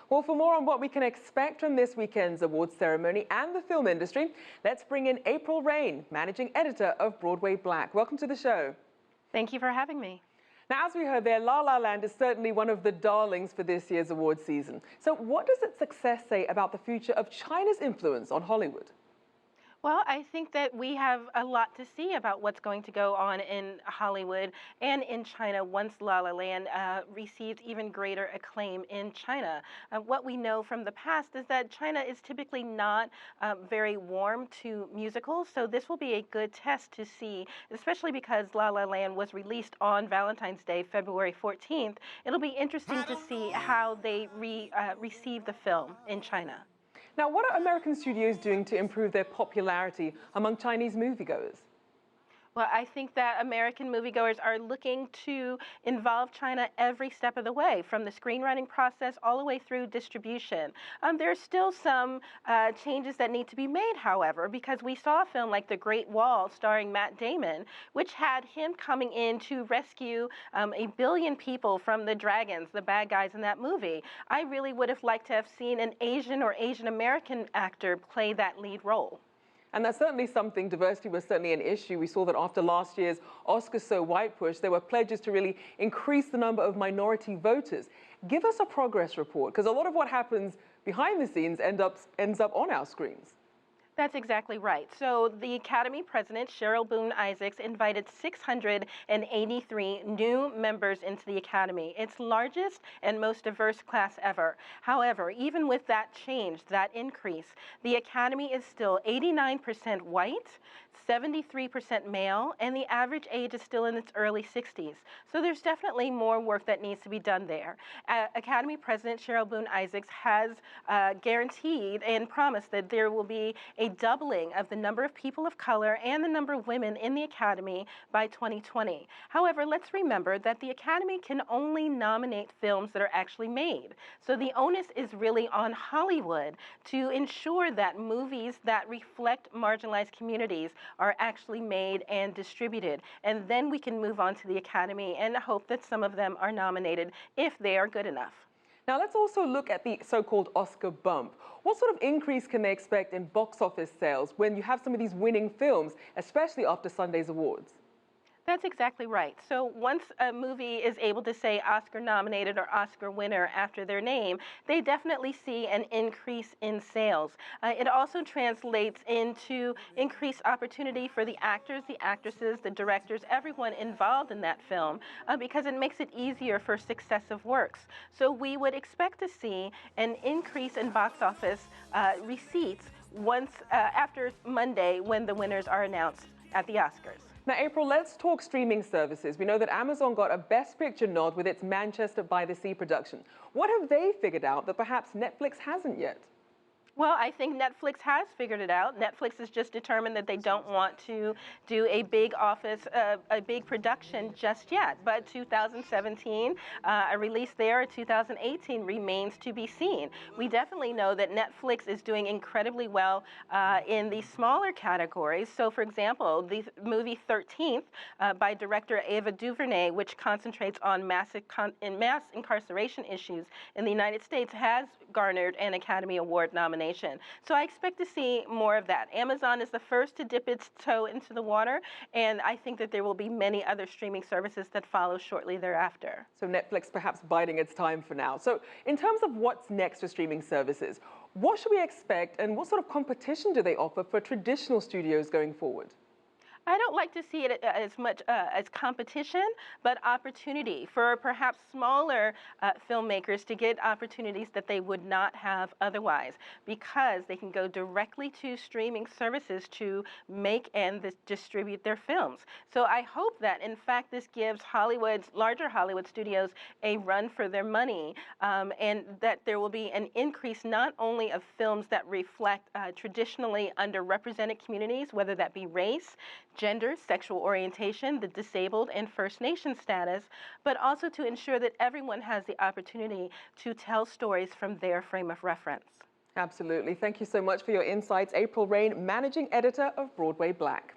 Well, for more on what we can expect from this weekend's awards ceremony and the film industry, let's bring in April Rain, managing editor of Broadway Black. Welcome to the show. Thank you for having me. Now, as we heard there, La La Land is certainly one of the darlings for this year's awards season. So what does its success say about the future of China's influence on Hollywood? Well, I think that we have a lot to see about what's going to go on in Hollywood and in China once La La Land receives even greater acclaim in China. What we know from the past is that China is typically not very warm to musicals, so this will be a good test to see, especially because La La Land was released on Valentine's Day, February 14th. It'll be interesting to see how they receive the film in China. Now, what are American studios doing to improve their popularity among Chinese moviegoers? Well, I think that American moviegoers are looking to involve China every step of the way, from the screenwriting process all the way through distribution. There are still some changes that need to be made, however, because we saw a film like The Great Wall starring Matt Damon, which had him coming in to rescue 1 billion people from the dragons, the bad guys in that movie. I really would have liked to have seen an Asian or Asian American actor play that lead role. And that's certainly something. Diversity was certainly an issue. We saw that after last year's Oscars So White push, there were pledges to really increase the number of minority voters. Give us a progress report, because a lot of what happens behind the scenes ends up on our screens. That's exactly right. So the Academy President, Cheryl Boone Isaacs, invited 683 new members into the Academy, its largest and most diverse class ever. However, even with that change, that increase, the Academy is still 89% white, 73% male, and the average age is still in its early 60s. So there's definitely more work that needs to be done there. Academy President Cheryl Boone Isaacs has guaranteed and promised that there will be a doubling of the number of people of color and the number of women in the Academy by 2020. However, let's remember that the Academy can only nominate films that are actually made. So the onus is really on Hollywood to ensure that movies that reflect marginalized communities are actually made and distributed. And then we can move on to the Academy and hope that some of them are nominated if they are good enough. Now, let's also look at the so-called Oscar bump. What sort of increase can they expect in box office sales when you have some of these winning films, especially after Sunday's awards? That's exactly right. So once a movie is able to say Oscar nominated or Oscar winner after their name, they definitely see an increase in sales. It also translates into increased opportunity for the actors, the actresses, the directors, everyone involved in that film, because it makes it easier for successive works. So we would expect to see an increase in box office receipts once after Monday when the winners are announced at the Oscars. Now, April, let's talk streaming services. We know that Amazon got a Best Picture nod with its Manchester by the Sea production. What have they figured out that perhaps Netflix hasn't yet? Well, I think Netflix has figured it out. Netflix has just determined that they don't want to do a big a big production just yet. But 2017, a release there, 2018 remains to be seen. We definitely know that Netflix is doing incredibly well in the smaller categories. So, for example, the movie 13th by director Ava DuVernay, which concentrates on mass incarceration issues in the United States, has garnered an Academy Award nomination. So I expect to see more of that. Amazon is the first to dip its toe into the water, and I think that there will be many other streaming services that follow shortly thereafter. So Netflix perhaps biding its time for now. So in terms of what's next for streaming services, what should we expect and what sort of competition do they offer for traditional studios going forward? I don't like to see it as much as competition, but opportunity for perhaps smaller filmmakers to get opportunities that they would not have otherwise, because they can go directly to streaming services to make and distribute their films. So I hope that, in fact, this gives larger Hollywood studios a run for their money, and that there will be an increase not only of films that reflect traditionally underrepresented communities, whether that be race, gender, sexual orientation, the disabled, and First Nation status, but also to ensure that everyone has the opportunity to tell stories from their frame of reference. Absolutely. Thank you so much for your insights. April Rain, managing editor of Broadway Black.